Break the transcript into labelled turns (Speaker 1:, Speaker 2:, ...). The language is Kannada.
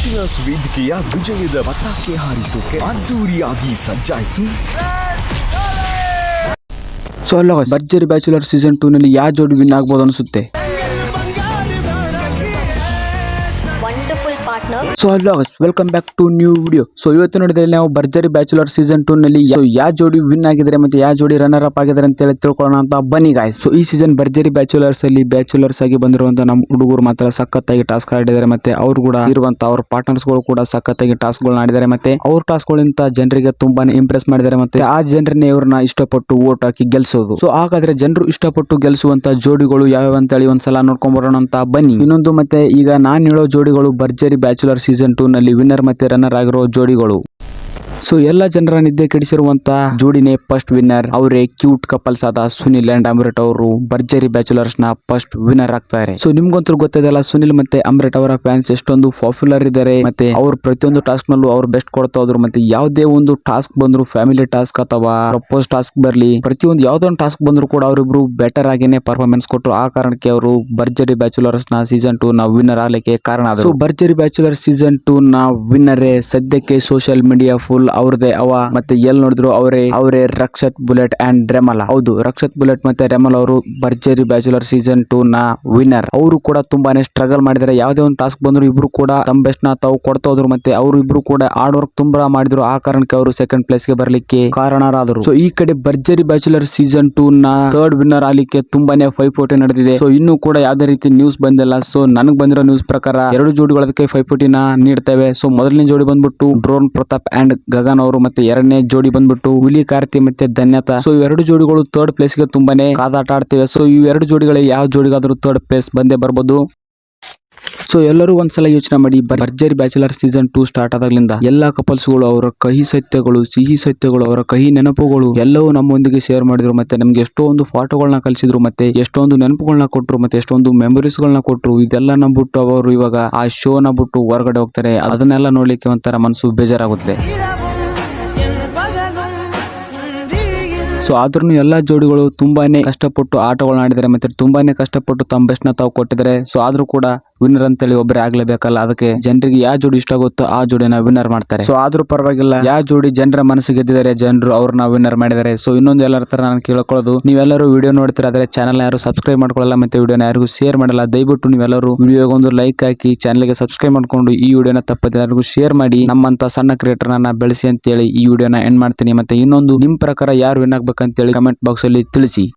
Speaker 1: ಲಿಸನರ್ಸ್ ವೇದಿಕೆಯ ವಿಜಯದ ಪತಾಕೆ ಹಾರಿಸೋಕೆ ಅದ್ದೂರಿಯಾಗಿ ಸಜ್ಜಾಯ್ತು.
Speaker 2: ಸೊ ಅಲ್ಲ ಭರ್ಜರಿ ಬ್ಯಾಚುಲರ್ ಸೀಸನ್ 2 ನಲ್ಲಿ ಯಾವ ಜೋಡಿ ವಿನ್ ಆಗ್ಬೋದು ಅನಿಸುತ್ತೆ? So hello welcome back to new video. So ಇವತ್ತು ನೋಡಿದ್ರೆ ನಾವು ಭರ್ಜರಿ ಬ್ಯಾಚುಲರ್ ಸೀಸನ್ 2 ನಲ್ಲಿ ಯಾವ ಜೋಡಿ ವಿನ್ ಆಗಿದ್ದಾರೆ ಮತ್ತೆ ಯಾವ ಜೋಡಿ ರನ್ನರ್ ಅಪ್ ಆಗಿದ್ದಾರೆ ಅಂತ ಹೇಳಿ ತಿಳ್ಕೊಳ್ಳೋಣ ಅಂತ ಬನ್ನಿ ಗಾಯ್ಸ್. ಸೊ ಈ ಸೀಸನ್ ಭರ್ಜರಿ ಬ್ಯಾಚುಲರ್ಸ್ ಅಲ್ಲಿ ಬ್ಯಾಚುಲರ್ಸ್ ಆಗಿ ಬಂದಿರುವಂತ ನಮ್ಮ ಹುಡುಗರು ಮಾತ್ರ ಸಖತ್ತಾಗಿ ಟಾಸ್ಕ್ ಆಡಿದ್ದಾರೆ. ಮತ್ತೆ ಅವ್ರು ಕೂಡ ಇರುವಂತ ಅವ್ರ ಪಾರ್ಟ್ನರ್ಸ್ ಗಳು ಕೂಡ ಸಖತ್ತಾಗಿ ಟಾಸ್ಕ್ ಗಳನ್ನ ಆಡಿದ್ದಾರೆ. ಮತ್ತೆ ಅವ್ರ ಟಾಸ್ಕ್ ಗಳಿಂದ ಜನರಿಗೆ ತುಂಬಾನೇ ಇಂಪ್ರೆಸ್ ಮಾಡಿದ್ದಾರೆ. ಮತ್ತೆ ಆ ಜನರನ್ನೇ ಇವ್ರನ್ನ ಇಷ್ಟಪಟ್ಟು ವೋಟ್ ಹಾಕಿ ಗೆಲ್ಸೋದು. ಸೊ ಹಾಗಾದ್ರೆ ಜನರು ಇಷ್ಟಪಟ್ಟು ಗೆಲ್ಸುವಂತ ಜೋಡಿಗಳು ಯಾವ್ಯಾವ ಅಂತ ಹೇಳಿ ಒಂದ್ಸಲ ನೋಡ್ಕೊಂಡ್ ಬರೋಣ ಅಂತ ಬನ್ನಿ. ಇನ್ನೊಂದು ಮತ್ತೆ ಈಗ ನಾನ್ ಹೇಳೋ ಜೋಡಿಗಳು ಭರ್ಜರಿ ಬ್ಯಾಚುಲರ್ ಸೀಸನ್ 2 ನಲ್ಲಿ ವಿನ್ನರ್ ಮತ್ತೆ ರನ್ನರ್ ಆಗಿರೋ ಜೋಡಿಗಳು. ಸೊ ಎಲ್ಲ ಜನರ ನಿದ್ದೆ ಕೆಡಿಸಿರುವಂತ ಜೋಡಿನೇ ಫಸ್ಟ್ ವಿನ್ನರ್. ಅವರೇ ಕ್ಯೂಟ್ ಕಪಲ್ಸ್ ಆದ ಸುನಿಲ್ ಅಂಡ್ ಅಮೃತ್ ಅವರು ಭರ್ಜರಿ ಬ್ಯಾಚುಲರ್ಸ್ ನ ಫಸ್ಟ್ ವಿನ್ನರ್ ಆಗ್ತಾರೆ. ಸೊ ನಿಮ್ಗಂತೂ ಗೊತ್ತಿದೆಯಲ್ಲ ಸುನಿಲ್ ಮತ್ತೆ ಅಮೃತ್ ಅವರ ಫ್ಯಾನ್ಸ್ ಎಷ್ಟೊಂದು ಪಾಪ್ಯುಲರ್ ಇದ್ದಾರೆ. ಮತ್ತೆ ಅವ್ರು ಪ್ರತಿಯೊಂದು ಟಾಸ್ಕ್ ನಲ್ಲೂ ಅವ್ರು ಬೆಸ್ಟ್ ಕೊಡ್ತಾ ಹೋದ್ರು. ಮತ್ತೆ ಯಾವುದೇ ಒಂದು ಟಾಸ್ಕ್ ಬಂದ್ರು, ಫ್ಯಾಮಿಲಿ ಟಾಸ್ಕ್ ಅಥವಾ ಪ್ರಪೋಸ್ ಟಾಸ್ಕ್ ಬರ್ಲಿ, ಪ್ರತಿಯೊಂದು ಯಾವ್ದೋ ಒಂದು ಟಾಸ್ಕ್ ಬಂದ್ರು ಕೂಡ ಅವರಿಬ್ರು ಬೆಟರ್ ಆಗೇನೆ ಪರ್ಫಾರ್ಮೆನ್ಸ್ ಕೊಟ್ಟರು. ಆ ಕಾರಣಕ್ಕೆ ಅವರು ಭರ್ಜರಿ ಬ್ಯಾಚುಲರ್ಸ್ ನ ಸೀಸನ್ 2 ನ ವಿನ್ನರ್ ಆಗ್ಲಿಕ್ಕೆ ಕಾರಣ ಆದರು. ಸೊ ಭರ್ಜರಿ ಬ್ಯಾಚುಲರ್ ಸೀಸನ್ 2 ನ ವಿನ್ನರೇ ಸದ್ಯಕ್ಕೆ ಸೋಷಿಯಲ್ ಮೀಡಿಯಾ ಫುಲ್ ಅವ್ರದೇ ಅವ. ಮತ್ತೆ ಎಲ್ಲಿ ನೋಡಿದ್ರು ಅವರೇ ರಕ್ಷತ್ ಬುಲೆಟ್ ಅಂಡ್ ರೆಮಲ್. ಹೌದು, ರಕ್ಷತ್ ಬುಲೆಟ್ ಮತ್ತೆ ರೆಮಲ್ ಅವರು ಭರ್ಜರಿ ಬ್ಯಾಚುಲರ್ ಸೀಸನ್ 2 ನ ವಿನ್ನರ್. ಅವರು ಕೂಡ ತುಂಬಾನೇ ಸ್ಟ್ರಗಲ್ ಮಾಡಿದ್ದಾರೆ. ಯಾವುದೇ ಒಂದು ಟಾಸ್ಕ್ ಬಂದ್ರು ಇಬ್ರು ಕೂಡ ತಮ್ಮ ಬೆಸ್ಟ್ ನ ತಾವು ಕೊಡ್ತಾ ಹೋದ್ರು. ಮತ್ತೆ ಅವರು ಇಬ್ರು ಕೂಡ ಹಾರ್ಡ್ ವರ್ಕ್ ತುಂಬಾ ಮಾಡಿದ್ರು. ಆ ಕಾರಣಕ್ಕೆ ಅವರು ಸೆಕೆಂಡ್ ಪ್ಲೇಸ್ ಗೆ ಬರ್ಲಿಕ್ಕೆ ಕಾರಣರಾದರು. ಸೊ ಈ ಕಡೆ ಭರ್ಜರಿ ಬ್ಯಾಚುಲರ್ ಸೀಸನ್ 2 ನ ಥರ್ಡ್ ವಿನ್ನರ್ ಆಗ್ಲಿಕ್ಕೆ ತುಂಬಾನೇ ಪೈಪೋಟಿ ನಡೆದಿದೆ. ಸೊ ಇನ್ನೂ ಕೂಡ ಯಾವುದೇ ರೀತಿ ನ್ಯೂಸ್ ಬಂದಿಲ್ಲ. ಸೊ ನನಗೆ ಬಂದಿರೋ ನ್ಯೂಸ್ ಪ್ರಕಾರ ಎರಡು ಜೋಡಿಗಳು ಅದಕ್ಕೆ ಪೈಪೋಟಿನ ನೀಡ್ತವೆ. ಸೊ ಮೊದಲನೇ ಜೋಡಿ ಬಂದ್ಬಿಟ್ಟು ಡ್ರೋನ್ ಪ್ರತಾಪ್ ಅಂಡ್ ಗಗನ್ ಅವರು. ಮತ್ತೆ ಎರಡನೇ ಜೋಡಿ ಬಂದ್ಬಿಟ್ಟು ಹುಲಿ ಕಾರ್ತಿ ಮತ್ತೆ ಧನ್ಯತಾ. ಸೊ ಇವೆರಡು ಜೋಡಿಗಳು ಥರ್ಡ್ ಪ್ಲೇಸ್ ಗೆ ತುಂಬಾನೇ ಕಾದಾಟ ಆಡ್ತಿವೆ. ಸೊ ಇವೆರಡು ಜೋಡಿಗಳೇ ಯಾವ ಜೋಡಿಗಾದ್ರೂ ಥರ್ಡ್ ಪ್ಲೇಸ್ ಬಂದೇ ಬರ್ಬೋದು. ಸೊ ಎಲ್ಲರೂ ಒಂದ್ಸಲ ಯೋಚನೆ ಮಾಡಿ, ಭರ್ಜರಿ ಬ್ಯಾಚುಲರ್ ಸೀಸನ್ 2 ಸ್ಟಾರ್ಟ್ ಆದಾಗ್ಲಿಂದ ಎಲ್ಲಾ ಕಪಲ್ಸ್ ಗಳು ಅವರ ಕಹಿ ಸತ್ಯಗಳು, ಸಿಹಿ ಸತ್ಯಗಳು, ಅವರ ಕಹಿ ನೆನಪುಗಳು ಎಲ್ಲವೂ ನಮ್ಮೊಂದಿಗೆ ಶೇರ್ ಮಾಡಿದ್ರು. ಮತ್ತೆ ನಮ್ಗೆ ಎಷ್ಟೊಂದು ಫೋಟೋಗಳನ್ನ ಕಳಿಸಿದ್ರು. ಮತ್ತೆ ಎಷ್ಟೊಂದು ನೆನಪುಗಳನ್ನ ಕೊಟ್ರು. ಮತ್ತೆ ಎಷ್ಟೊಂದು ಮೆಮೊರೀಸ್ ಗಳನ್ನ ಕೊಟ್ರು. ಇದೆಲ್ಲ ಬಿಟ್ಟು ಅವರು ಇವಾಗ ಆ ಶೋನ ಬಿಟ್ಟು ಹೊರಗಡೆ ಹೋಗ್ತಾರೆ. ಅದನ್ನೆಲ್ಲ ನೋಡ್ಲಿಕ್ಕೆ ಒಂಥರ ಮನಸ್ಸು ಬೇಜಾರಾಗುತ್ತೆ. ಸೊ ಆದ್ರೂ ಎಲ್ಲಾ ಜೋಡಿಗಳು ತುಂಬಾನೇ ಕಷ್ಟಪಟ್ಟು ಆಟಗಳನ್ನ ಆಡಿದ್ದಾರೆ. ಮತ್ತೆ ತುಂಬಾನೇ ಕಷ್ಟಪಟ್ಟು ತಮ್ಮ ಬೆಸ್ಟ್ ನ ತಾವು ಕೊಟ್ಟಿದ್ದಾರೆ. ಸೊ ಆದ್ರೂ ಕೂಡ ವಿನ್ನರ್ ಅಂತೇಳಿ ಒಬ್ಬರೇ ಆಗ್ಲೇಬೇಕಲ್ಲ. ಅದಕ್ಕೆ ಜನರಿಗೆ ಯಾವ ಜೋಡಿ ಇಷ್ಟ ಆಗುತ್ತೋ ಆ ಜೋಡಿನ ವಿನ್ನರ್ ಮಾಡ್ತಾರೆ. ಸೊ ಆದ್ರೂ ಪರವಾಗಿಲ್ಲ, ಯಾವ ಜೋಡಿ ಜನರ ಮನಸ್ಸು ಗೆದ್ದಿದ್ದಾರೆ, ಜನರು ಅವ್ರನ್ನ ವಿನ್ನರ್ ಮಾಡಿದ್ದಾರೆ. ಸೊ ಇನ್ನೊಂದು ಎಲ್ಲರ ತರ ನಾನು ಕೇಳ್ಕೊಳ್ಳೋದು, ನೀವೆಲ್ಲರೂ ವಿಡಿಯೋ ನೋಡ್ತೀರಾ ಆದ್ರೆ ಚಾನಲ್ ಯಾರು ಸಬ್ಸ್ಕ್ರೈಬ್ ಮಾಡ್ಕೊಳ್ಳಲ್ಲ, ಮತ್ತೆ ವಿಡಿಯೋನ ಯಾರಿಗೂ ಶೇರ್ ಮಾಡಲ್ಲ. ದಯವಿಟ್ಟು ನೀವೆಲ್ಲರೂ ವಿಡಿಯೋಗೆ ಒಂದು ಲೈಕ್ ಹಾಕಿ ಚಾನಲ್ಗೆ ಸಬ್ಸ್ಕ್ರೈಬ್ ಮಾಡ್ಕೊಂಡು ಈ ವಿಡಿಯೋನ ತಪ್ಪದೆ ಎಲ್ಲರಿಗೂ ಶೇರ್ ಮಾಡಿ ನಮ್ಮಂತ ಸಣ್ಣ ಕ್ರಿಯೇಟರ್ ನ ಬೆಳೆಸಿ ಅಂತೇಳಿ ಈ ವಿಡಿಯೋನ ಎಂಡ್ ಮಾಡ್ತೀನಿ. ಮತ್ತೆ ಇನ್ನೊಂದು, ನಿಮ್ ಪ್ರಕಾರ ಯಾರು ವಿನ್ ಆಗ್ಬೇಕಂತೇಳಿ ಕಮೆಂಟ್ ಬಾಕ್ಸ್ ಅಲ್ಲಿ ತಿಳಿಸಿ.